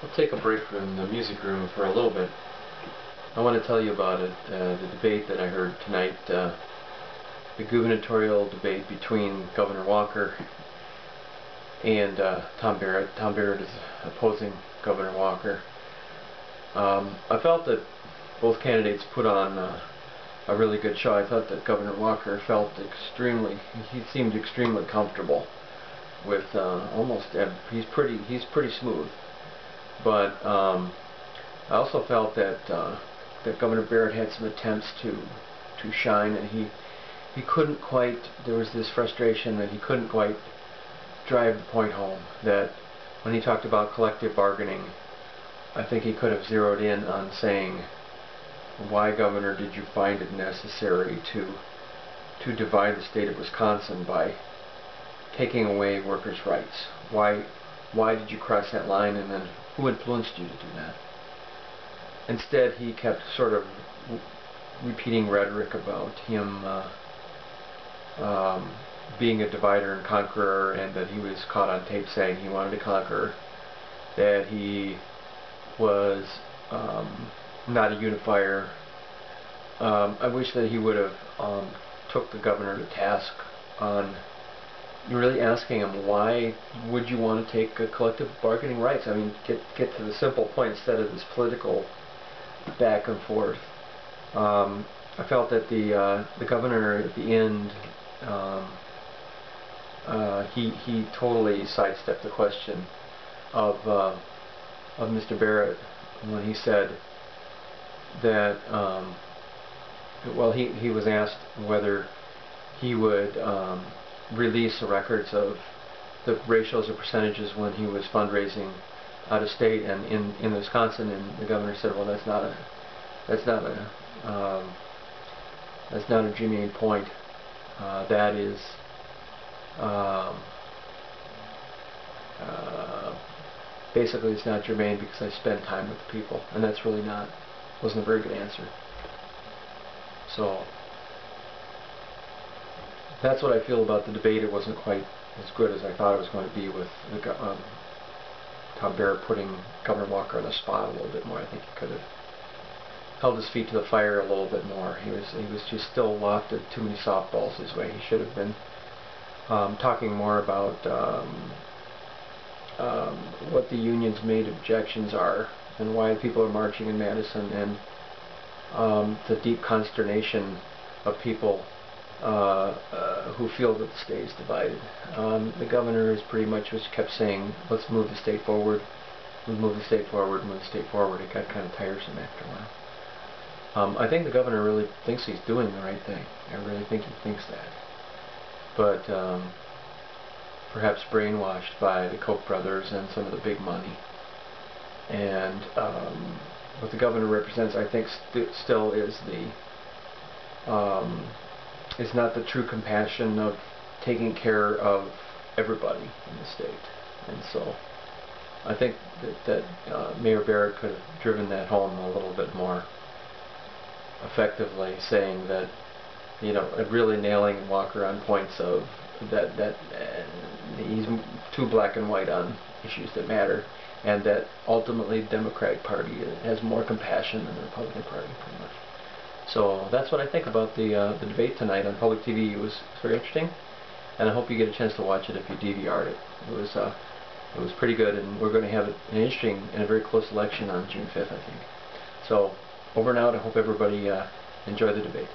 We'll take a break from the music room for a little bit. I want to tell you about it, the debate that I heard tonight, the gubernatorial debate between Governor Walker and Tom Barrett. Tom Barrett is opposing Governor Walker. I felt that both candidates put on a really good show. I thought that Governor Walker he seemed extremely comfortable with he's pretty smooth. But I also felt that Governor Barrett had some attempts to shine, and he couldn't quite. There was this frustration that he couldn't quite drive the point home. That when he talked about collective bargaining, I think he could have zeroed in on saying, "Why, Governor, did you find it necessary to divide the state of Wisconsin by taking away workers' rights? Why did you cross that line, and then who influenced you to do that?" Instead, he kept sort of repeating rhetoric about him being a divider and conqueror, and that he was caught on tape saying he wanted to conquer, that he was not a unifier. I wish that he would have took the governor to task on really asking him, why would you want to take collective bargaining rights? I mean, get to the simple point instead of this political back and forth. I felt that the governor at the end, he totally sidestepped the question of Mr. Barrett when he said that he was asked whether he would release the records of the ratios or percentages when he was fundraising out of state and in Wisconsin, and the governor said, "Well, that's not a germane point. That is basically it's not germane because I spend time with the people," and that's really wasn't a very good answer. So that's what I feel about the debate. It wasn't quite as good as I thought it was going to be, with Tom Barrett putting Governor Walker on the spot a little bit more. I think he could have held his feet to the fire a little bit more. He was just still lofted too many softballs his way. He should have been talking more about what the union's main objections are and why people are marching in Madison, and the deep consternation of people who feel that the state is divided. The governor is pretty much just kept saying, "Let's move the state forward, move the state forward, move the state forward." It got kind of tiresome after a while. I think the governor really thinks he's doing the right thing. I really think he thinks that. But perhaps brainwashed by the Koch brothers and some of the big money. And what the governor represents, I think, still is is not the true compassion of taking care of everybody in the state. And so I think that Mayor Barrett could have driven that home a little bit more effectively, saying that, really nailing Walker on points of that he's too black and white on issues that matter, and that ultimately the Democratic Party has more compassion than the Republican Party, pretty much. So that's what I think about the debate tonight on public TV. It was very interesting, and I hope you get a chance to watch it if you DVR'd it. It was pretty good, and we're going to have an interesting and a very close election on June 5th, I think. So over and out. I hope everybody enjoyed the debate.